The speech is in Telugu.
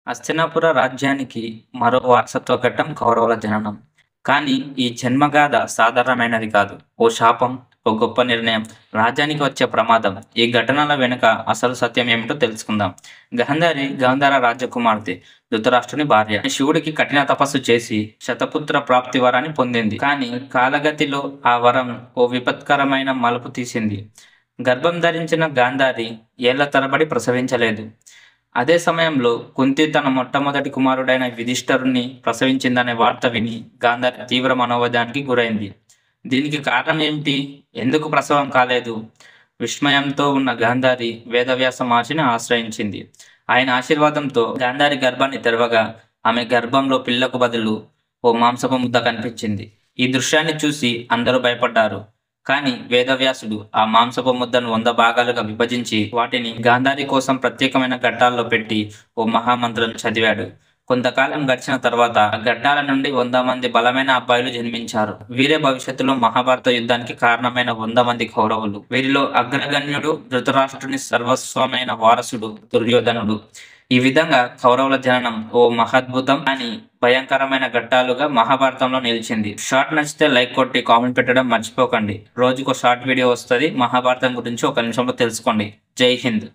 హస్తినాపుర రాజ్యానికి మరో వారసత్వ ఘట్టం కౌరవుల జననం. కానీ ఈ జన్మగాథ సాధారణమైనది కాదు. ఓ శాపం, ఓ గొప్ప నిర్ణయం, రాజ్యానికి వచ్చే ప్రమాదం. ఈ ఘటనల వెనుక అసలు సత్యం ఏమిటో తెలుసుకుందాం. గాంధారి గాంధార రాజకుమార్తె, ధృతరాష్ట్రుని భార్య. శివుడికి కఠిన తపస్సు చేసి శతపుత్ర ప్రాప్తి వరాన్ని పొందింది. కానీ కాలగతిలో ఆ వరం ఓ విపత్కరమైన మలుపు తీసింది. గర్భం ధరించిన గాంధారి ఏళ్ల తరబడి ప్రసవించలేదు. అదే సమయంలో కుంతి తన మొట్టమొదటి కుమారుడైన యుధిష్ఠిరుణ్ణి ప్రసవించిందనే వార్త విని గాంధారి తీవ్ర మనోవేదనకి గురైంది. దీనికి కారణం ఏమిటి? ఎందుకు ప్రసవం కాలేదు? విస్మయంతో ఉన్న గాంధారి వేదవ్యాస మహర్షిని ఆశ్రయించింది. ఆయన ఆశీర్వాదంతో గాంధారి గర్భాన్ని తెరవగా ఆమె గర్భంలో పిల్లకు బదులు ఓ మాంసపు ముద్ద కనిపించింది. ఈ దృశ్యాన్ని చూసి అందరూ భయపడ్డారు. కానీ వేదవ్యాసుడు ఆ మాంసపు ముద్దను 100 భాగాలుగా విభజించి వాటిని గాంధారి కోసం ప్రత్యేకమైన ఘట్టాల్లో పెట్టి ఓ మహామంత్రం చదివాడు. కొంతకాలం గడిచిన తర్వాత ఆ ఘట్టాల నుండి 100 మంది బలమైన అబ్బాయిలు జన్మించారు. వీరే భవిష్యత్తులో మహాభారత యుద్ధానికి కారణమైన 100 మంది కౌరవులు. వీరిలో అగ్రగణ్యుడు ధృతరాష్ట్రుని సర్వస్వమైన వారసుడు దుర్యోధనుడు. ఈ విధంగా కౌరవుల జననం ఓ మహాద్భుతం అని భయంకరమైన ఘట్టాలుగా మహాభారతంలో నిలిచింది. షార్ట్ నచ్చితే లైక్ కొట్టి కామెంట్ పెట్టడం మర్చిపోకండి. రోజుకో షార్ట్ వీడియో వస్తుంది. మహాభారతం గురించి 1 నిమిషంలో తెలుసుకోండి. జై హింద్.